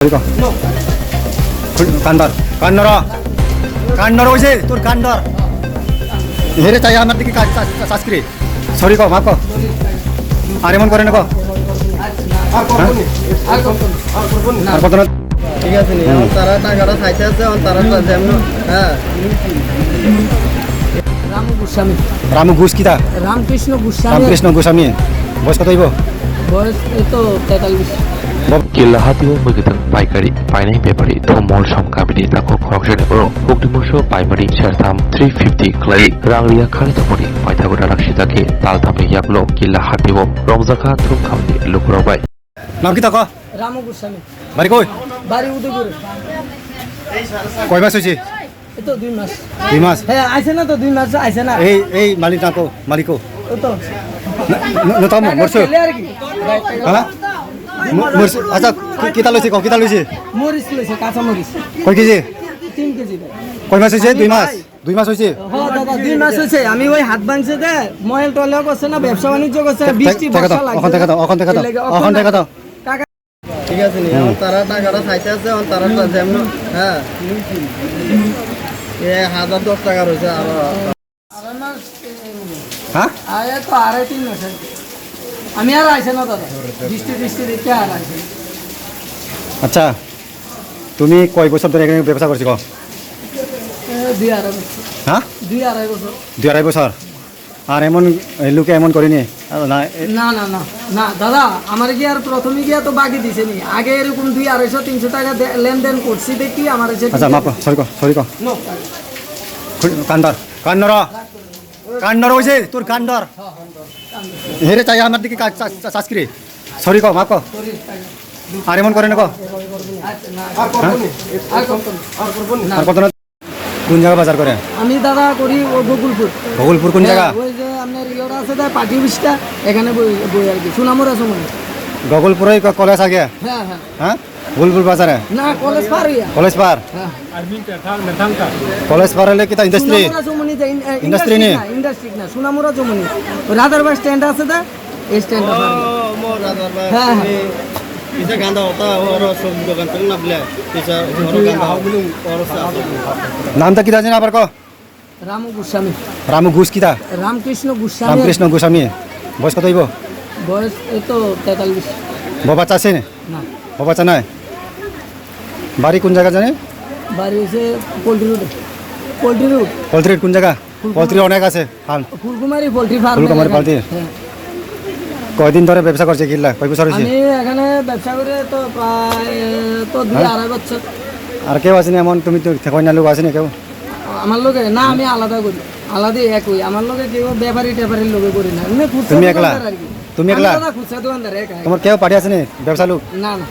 이거 간다 간너라 간너라 오지 তোর 간다 হেরে চাই আমার দিকে সাবস্ক্রাইব সরি কো মাফ কো আর এমন করে না কো আর কত না ঠিক আছে নি এখন তারা টাকাটা চাইতে আছে এখন তারা যেমন হ্যাঁ রামু গোস্বামী রামু ঘোষ কিতা রামকৃষ্ণ গোস্বামী বয়স কত হইব বয়স এই তো 43 길라하디오 무기등 바이카리 파이나이 베버리 도몰 섬가비리 나코 커럭션으로 복리무쇼 바이머리 샤삼 350 클레이 랑리아 카리토머리 파이타고라 락시다게 달타메 약로 길라하디오 럼자카 툼카우니 루크로바이 নাম কিতা কো রামু গোস্বামী বাড়ি কই বাড়ি উদয়পুরে কয় মাস হইছে এই তো 2 মাস 2 মাস হ্যাঁ আইছে না তো 2 মাস আইছে না এই মালিক না কো মালিকো ও তো নতাম মরছো খেলে আর কি হ্যাঁ মরছো আচ্ছা কিতা লইছে কো কিতা লইছে মরিচ লইছে কাঁচা মরিচ কয় কেজি 3 কেজি ভাই কয় মাস হইছে 2 মাস 2 মাস হইছে হ্যাঁ দাদা 2 মাস হইছে আমি ওই হাত ভাঙছে দে ময়েল টলে করছে না ব্যবসা বাণিজ্য করছে বৃষ্টি বর্ষা লাগছে এখন দেখা দাও কাকা ঠিক আছে নি এখন তারা টাকাটা চাইতে আছে এখন তারা যেমন হ্যাঁ এ 1010 টাকা রয়েছে আর হ্যাঁ আরে তো আরে 3 মাস আমি আর আইছে না দাদা বৃষ্টি দেখে আর আইছে আচ্ছা তুমি কয় বছর ধরে এখানে ব্যবসা করছো 2.5 বছর হ্যাঁ 2.5 বছর 2.5 বছর আর এমন লোকে এমন করিনি না না না না দাদা আমার কি আর প্রথমে গিয়া তো বাকি দিছে নি আগে এরকম 200-250-300 টাকা লেনদেন করছি দেখি আমার এসে আচ্ছা মাপ সরি কো কান্ডার হইছে তোর কান্ডার হেরে চাই আমার দিকে সাবস্ক্রাইব সরি কো মাপ কো আর এমন করে না কো আর কত না কোন জায়গা বাজার করে আমি দাদা করি ও ভগলপুর কোন জায়গা ওই যে আপনার ইয়োরা আছে দা পার্টি অফিসটা এখানে বই আর কি সুনামুরা সময় ভগলপুরে কলেজ আগে হ্যাঁ হ্যাঁ হ্যাঁ ভগলপুর বাজারে না কলেজ পার হইয়া কলেজ পার হ্যাঁ কলেজ পার হলে কিতা ইন্ডাস্ট্রি সুনামুরা চমনি ইন্ডাস্ট্রি নে ইন্ডাস্ট্রি না সুনামুরা চমনি রাধার বাস স্ট্যান্ড আছে দা এই স্ট্যান্ড আছে মোর রাজার ভাই হ্যাঁ পিছে গান্দা হতা ওর সব দোকান থেকে না বলে পিছে ওর গান্দা হবলু ওর নামটা কিতা জানা আবার কো রামু গোস্বামী রামু ঘোষ কিতা রামকৃষ্ণ গোস্বামী বয়স কত হইব বয়স এই তো 43 বাচ্চা আছে না বাচ্চা নাই বাড়ি কোন জায়গা জানে বাড়ি হচ্ছে পোল্ট্রি রোড পোল্ট্রি কোন জায়গা পোল্ট্রি অনেক আছে Phulkumari poultry farm Phulkumari poultry কয়দিন ধরে ব্যবসা করছে কিল্লা কয় বছর হয়েছে আমি এখানে ব্যবসা করে তো প্রায় তো 2.5 বছর আর কেউ আসেনি এমন তুমি তো কয়না লোক আসেনি কেউ আমার লোকে না আমি আলাদা করি আলাদা একই আমার লোকে কেউ ব্যাপারীর লোকে করি না এমনি খুচরা তুমি একলা দোকানদার আর কি। তুমি একলা আমি দাদা খুচরা দোকানদার একাই তোমার কেউ পার্টি আসেনি ব্যবসা লোক না না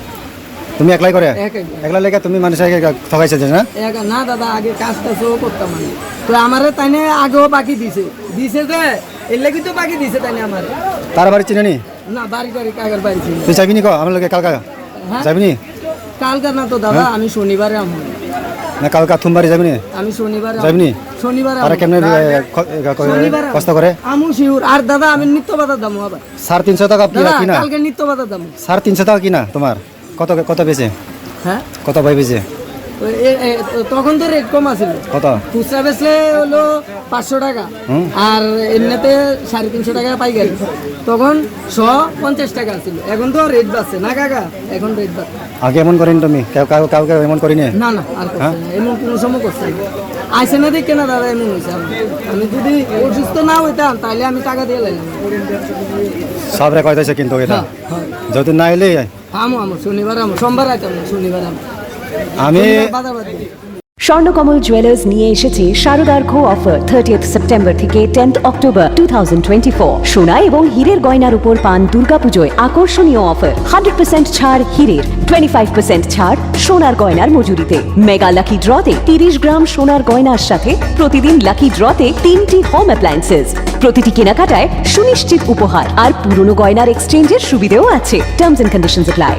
তুমি একলাই করে একাই একলা লেগে তুমি মানুষকে ঠকাইছে না একা না দাদা আগে কাজটা করতাম আমি তো আমারে তাইনে আগেও বাকি দিছে যে এর লাগি তো বাকি দিছে তাইনে আমার তার বাড়ি চিনি না বাড়ি কাগের বাড়ি ছিল তুই যাবি নি কো আমার লোকে কালকা হ্যাঁ যাবি নি কালকে না তো দাদা আমি শনিবারে আমু না কালকা থুমবাড়ি যাবি নি আমি শনিবারে যাবি নি শনিবারে আর কেমনে কষ্ট করে আমু শিউর আর দাদা আমি নিত্য বাজার দামু আবার 350 টাকা দাদা কিনা কালকে নিত্য বাজার দামু 350 টাকা কিনা তোমার কত বেচে হ্যাঁ কত ভাই বেচে তো তখন তো রেট কম আছিল কত খুচরা বেচলে হলো 500 টাকা আর এমনিতে 350 টাকা পাইকারি তখন 150 টাকা ছিল এখন তো রেট বাড়ছে না কাকা এখন রেট বাড়ছে আগে এমন করেন তুমি কাউকে এমন করিনি না না আর করছে না এমন কোনো সময় করছে না আইসে না দেখে না দাদা এমন হয়েছে আমি যদি অসুস্থ না হইতাম তাহলে আমি টাকা দিয়ে লাইলাম সব রে কইতাছে কিন্তু এটা হ্যাঁ যদি না এলে আমু শনিবার সোমবার আইতাম শনিবার আমি বাজার বাদ দিই স্বর্ণকমল জুয়েলার্স নিয়ে এসেছে শারদার খো অফার 30th সেপ্টেম্বর থেকে 10th অক্টোবর 2024 সোনা এবং হীরের গয়নার উপর পান দুর্গাপুজোয় আকর্ষণীয় অফার 100% ছাড় হীরের 25% ছাড় সোনার গয়নার মজুরিতে মেগা লাকি ড্রতে 30 গ্রাম সোনার গয়নার সাথে প্রতিদিন লাকি ড্রতে 3টি হোম অ্যাপ্লায়েন্সেস প্রতিটি কেনাকাটায় সুনিশ্চিত উপহার আর পুরনো গয়নার এক্সচেঞ্জের সুবিধেও আছে টার্মস এন্ড কন্ডিশনস অ্যাপ্লাই